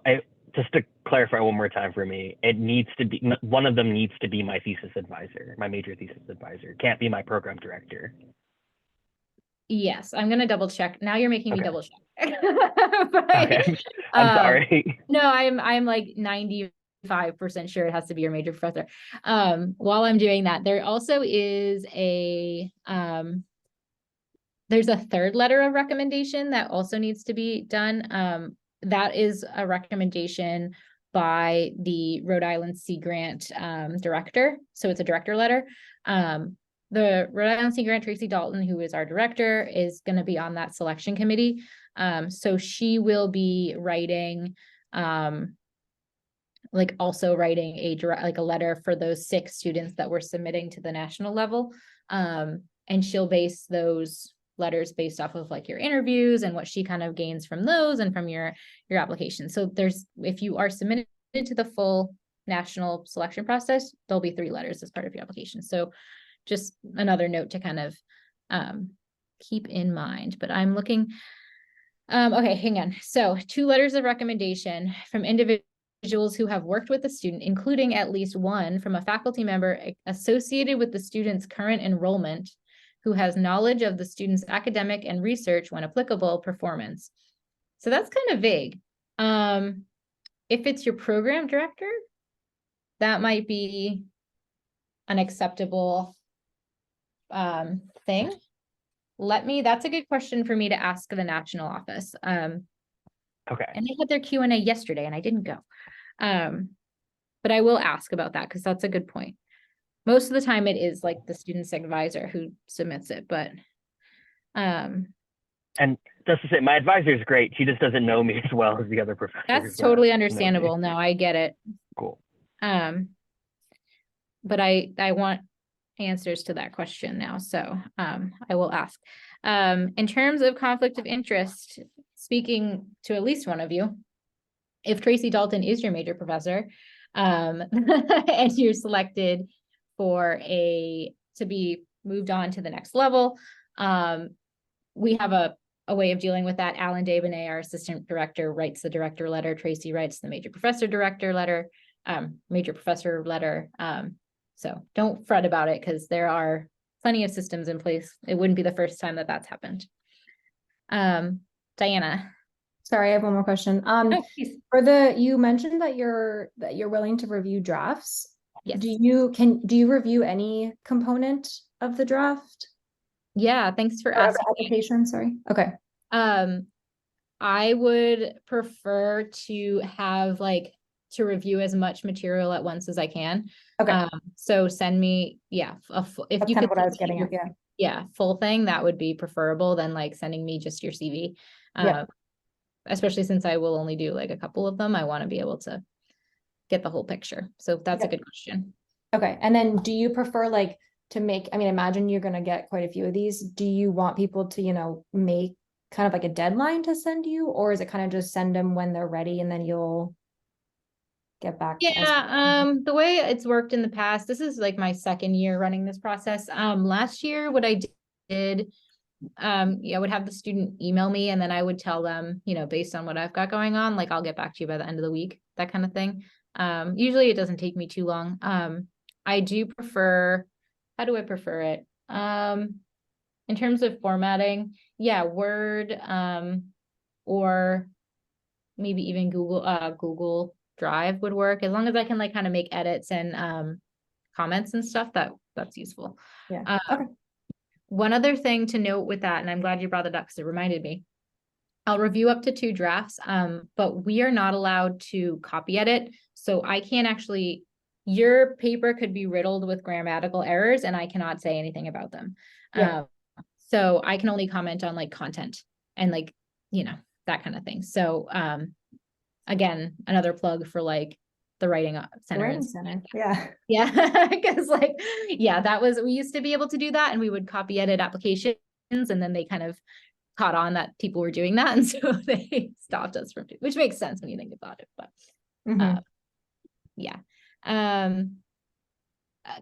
Speaker 2: just to clarify one more time for me, it needs to be, one of them needs to be my thesis advisor, my major thesis advisor. It can't be my program director.
Speaker 1: Yes, I'm going to double check. Now you're making me double check.
Speaker 2: Okay. I'm sorry.
Speaker 1: No, I'm like 95% sure it has to be your major professor. While I'm doing that, there also is there's a third letter of recommendation that also needs to be done. That is a recommendation by the Rhode Island Sea Grant director. So it's a director letter. The Rhode Island Sea Grant, Tracy Dalton, who is our director, is going to be on that selection committee. So she will be writing, like also writing a letter for those 6 students that we're submitting to the national level. And she'll base those letters based off of like your interviews and what she kind of gains from those and from your application. So if you are submitted to the full national selection process, there'll be 3 letters as part of your application. So just another note to kind of keep in mind. But I'm looking, okay, hang on. So 2 letters of recommendation from individuals who have worked with the student, including at least one from a faculty member associated with the student's current enrollment, who has knowledge of the student's academic and research, when applicable, performance. So that's kind of vague. If it's your program director, that might be an acceptable thing. That's a good question for me to ask the national office.
Speaker 2: Okay.
Speaker 1: And they had their Q&A yesterday and I didn't go. But I will ask about that because that's a good point. Most of the time it is like the student's advisor who submits it, but
Speaker 2: and just to say, my advisor is great. She just doesn't know me as well as the other professors.
Speaker 1: That's totally understandable. No, I get it.
Speaker 2: Cool.
Speaker 1: But I want answers to that question now, so I will ask. In terms of conflict of interest, speaking to at least one of you, if Tracy Dalton is your major professor, and you're selected to be moved on to the next level, we have a way of dealing with that. Alan Dabonet, our assistant director, writes the director letter. Tracy writes the major professor letter. So don't fret about it because there are plenty of systems in place. It wouldn't be the first time that that's happened. Diana.
Speaker 4: Sorry, I have one more question. You mentioned that you're willing to review drafts.
Speaker 1: Yes.
Speaker 4: Do you review any component of the draft?
Speaker 1: Yeah, thanks for asking.
Speaker 4: Application, sorry. Okay.
Speaker 1: I would prefer to have to review as much material at once as I can.
Speaker 4: Okay.
Speaker 1: So send me, if
Speaker 4: That's
Speaker 1: you
Speaker 4: kind
Speaker 1: could
Speaker 4: of what I was getting at, yeah.
Speaker 1: Yeah, full thing, that would be preferable than sending me just your CV.
Speaker 4: Yeah.
Speaker 1: especially since I will only do like a couple of them, I want to be able to get the whole picture. So that's a good question.
Speaker 4: Okay. And then do you prefer like to make, I mean, imagine you're going to get quite a few of these. Do you want people to, you know, make kind of like a deadline to send you, or is it kind of just send them when they're ready and then you'll get back to us?
Speaker 1: Yeah, the way it's worked in the past, this is like my second year running this process. Last year, what I did, yeah, I would have the student email me and then I would tell them, you know, based on what I've got going on, like I'll get back to you by the end of the week, that kind of thing. Usually it doesn't take me too long. I do prefer, how do I prefer it? In terms of formatting, yeah, Word, or maybe even Google Drive would work, as long as I can like kind of make edits and comments and stuff. That's useful.
Speaker 4: Yeah. Okay.
Speaker 1: One other thing to note with that, and I'm glad you brought it up because it reminded me, I'll review up to 2 drafts, but we are not allowed to copy edit. So I can't actually, your paper could be riddled with grammatical errors and I cannot say anything about them.
Speaker 4: Yeah.
Speaker 1: So I can only comment on like content and like, you know, that kind of thing. So again, another plug for like the writing center.
Speaker 4: Writing center. Yeah.
Speaker 1: Yeah, because like, yeah, that was, we used to be able to do that and we would copy edit applications and then they kind of caught on that people were doing that. And so they stopped us from doing, which makes sense when you think about it, but yeah.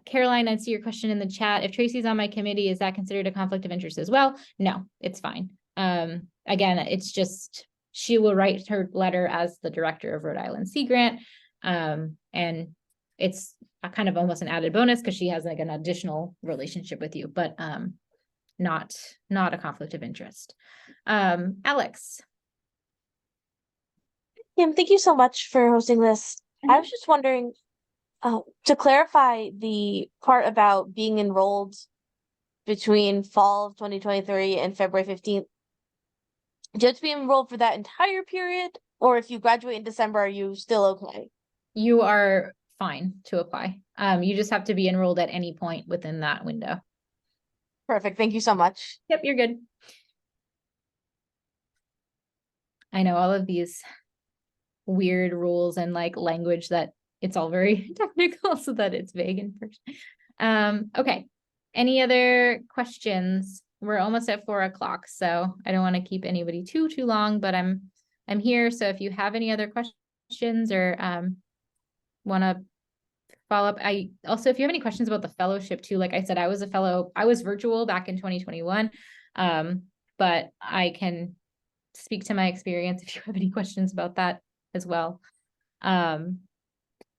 Speaker 1: Caroline, I see your question in the chat. If Tracy's on my committee, is that considered a conflict of interest as well? No, it's fine. Again, it's just, she will write her letter as the director of Rhode Island Sea Grant. And it's a kind of almost an added bonus because she has like an additional relationship with you, but not a conflict of interest. Alex.
Speaker 7: Kim, thank you so much for hosting this. I was just wondering, to clarify the part about being enrolled between fall of 2023 and February 15th, do you have to be enrolled for that entire period? Or if you graduate in December, are you still okay?
Speaker 1: You are fine to apply. You just have to be enrolled at any point within that window.
Speaker 7: Perfect. Thank you so much.
Speaker 1: Yep, you're good. I know all of these weird rules and like language that it's all very technical so that it's vague in first. Okay. Any other questions? We're almost at 4 o'clock, so I don't want to keep anybody too long, but I'm here. So if you have any other questions or want to follow up, I also, if you have any questions about the fellowship too, like I said, I was a fellow, I was virtual back in 2021, but I can speak to my experience if you have any questions about that as well.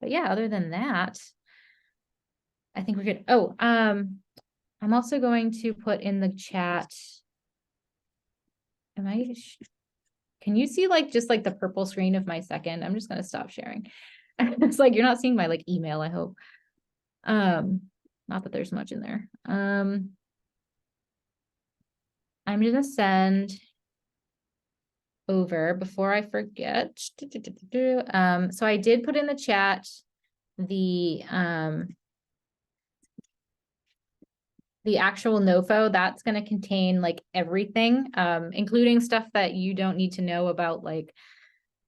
Speaker 1: But yeah, other than that, I think we're good. Oh, I'm also going to put in the chat. Can you see like just like the purple screen of my second? I'm just going to stop sharing. It's like you're not seeing my like email, I hope. Not that there's much in there. I'm gonna send over before I forget. So I did put in the chat the actual NOFO. That's going to contain like everything, including stuff that you don't need to know about, like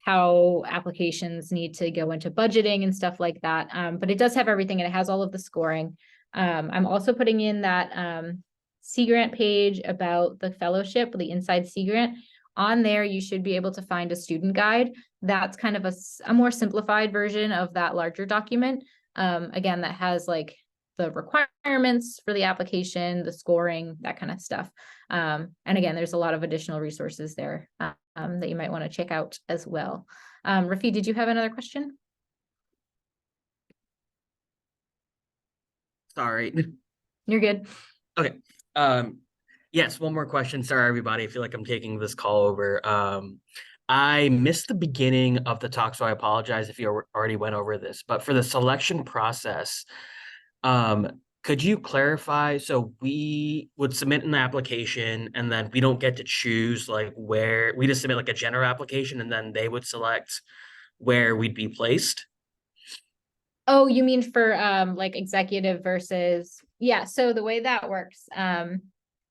Speaker 1: how applications need to go into budgeting and stuff like that. But it does have everything and it has all of the scoring. I'm also putting in that Sea Grant page about the fellowship, the Inside Sea Grant. On there, you should be able to find a student guide. That's kind of a more simplified version of that larger document. Again, that has like the requirements for the application, the scoring, that kind of stuff. And again, there's a lot of additional resources there that you might want to check out as well. Rafi, did you have another question?
Speaker 8: Sorry.
Speaker 1: You're good.
Speaker 8: Okay. Yes, one more question. Sorry, everybody. I feel like I'm taking this call over. I missed the beginning of the talk, so I apologize if you already went over this. But for the selection process, could you clarify? So we would submit an application and then we don't get to choose like where, we just submit like a general application and then they would select where we'd be placed.
Speaker 1: Oh, you mean for like executive versus, yeah. So the way that works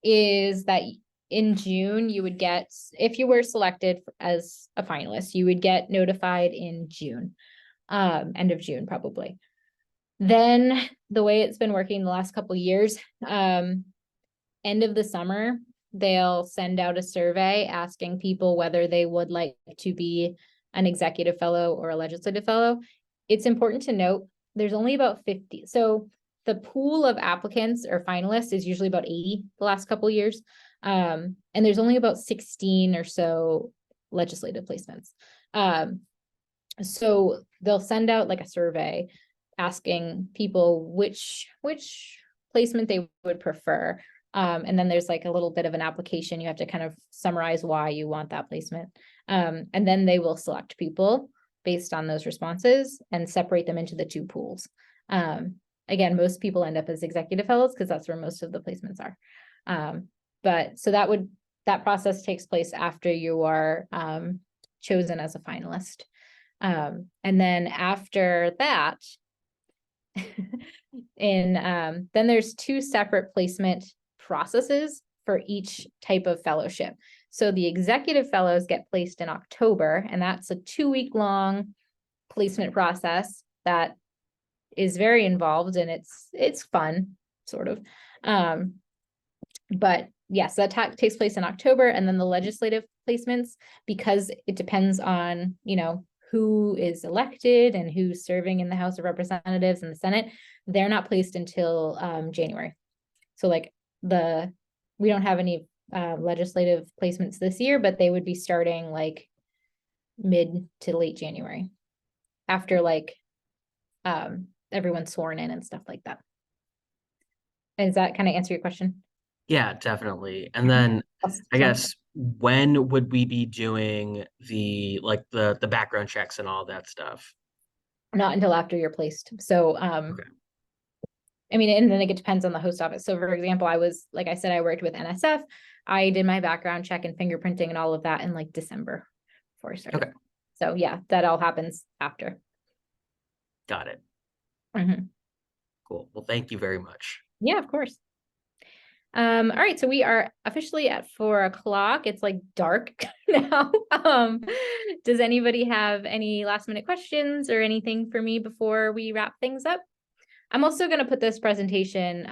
Speaker 1: is that in June, you would get, if you were selected as a finalist, you would get notified in June, end of June, probably. Then the way it's been working the last couple of years, end of the summer, they'll send out a survey asking people whether they would like to be an executive fellow or a legislative fellow. It's important to note there's only about 50. So the pool of applicants or finalists is usually about 80 the last couple of years. And there's only about 16 or so legislative placements. So they'll send out like a survey asking people which placement they would prefer. And then there's like a little bit of an application. You have to kind of summarize why you want that placement. And then they will select people based on those responses and separate them into the two pools. Again, most people end up as executive fellows because that's where most of the placements are. But so that process takes place after you are chosen as a finalist. And then after that, then there's two separate placement processes for each type of fellowship. So the executive fellows get placed in October, and that's a 2-week-long placement process that is very involved, and it's fun, sort of. But yes, that takes place in October, and then the legislative placements, because it depends on, who is elected and who's serving in the House of Representatives and the Senate, they're not placed until January. So like we don't have any legislative placements this year, but they would be starting like mid to late January after like everyone's sworn in and stuff like that. Does that kind of answer your question?
Speaker 8: Yeah, definitely. And then I guess when would we be doing the background checks and all that stuff?
Speaker 1: Not until after you're placed. So
Speaker 8: Okay.
Speaker 1: I mean, and then it depends on the host office. So for example, I worked with NSF. I did my background check and fingerprinting and all of that in like December before I started.
Speaker 8: Okay.
Speaker 1: So yeah, that all happens after.
Speaker 8: Got it.
Speaker 1: Mm-hmm.
Speaker 8: Cool. Well, thank you very much.
Speaker 1: Yeah, of course. All right, so we are officially at 4:00. It's like dark now. Does anybody have any last minute questions or anything for me before we wrap things up? I'm also going to put this presentation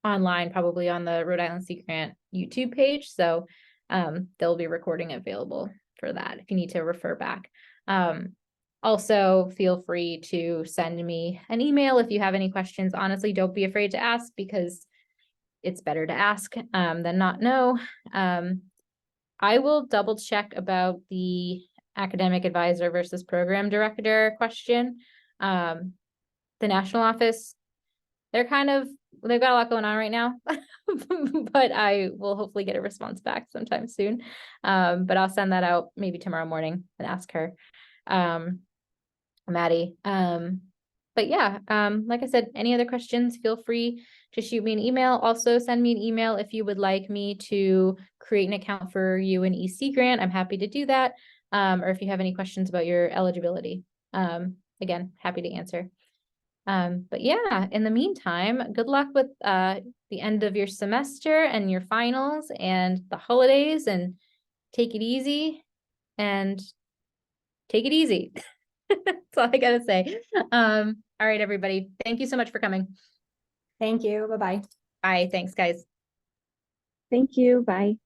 Speaker 1: online, probably on the Rhode Island Sea Grant YouTube page. So there'll be recording available for that if you need to refer back. Also, feel free to send me an email if you have any questions. Honestly, don't be afraid to ask, because it's better to ask than not know. I will double check about the academic advisor versus program director question. The national office, they've got a lot going on right now, but I will hopefully get a response back sometime soon. But I'll send that out maybe tomorrow morning and ask her, Maddie. But yeah, like I said, any other questions, feel free to shoot me an email. Also send me an email if you would like me to create an account for you in Sea Grant. I'm happy to do that. Or if you have any questions about your eligibility, again, happy to answer. But yeah, in the meantime, good luck with the end of your semester and your finals and the holidays, and take it easy and take it easy. That's all I gotta say. All right, everybody. Thank you so much for coming.
Speaker 4: Thank you. Bye-bye.
Speaker 1: Bye. Thanks, guys.
Speaker 5: Thank you. Bye.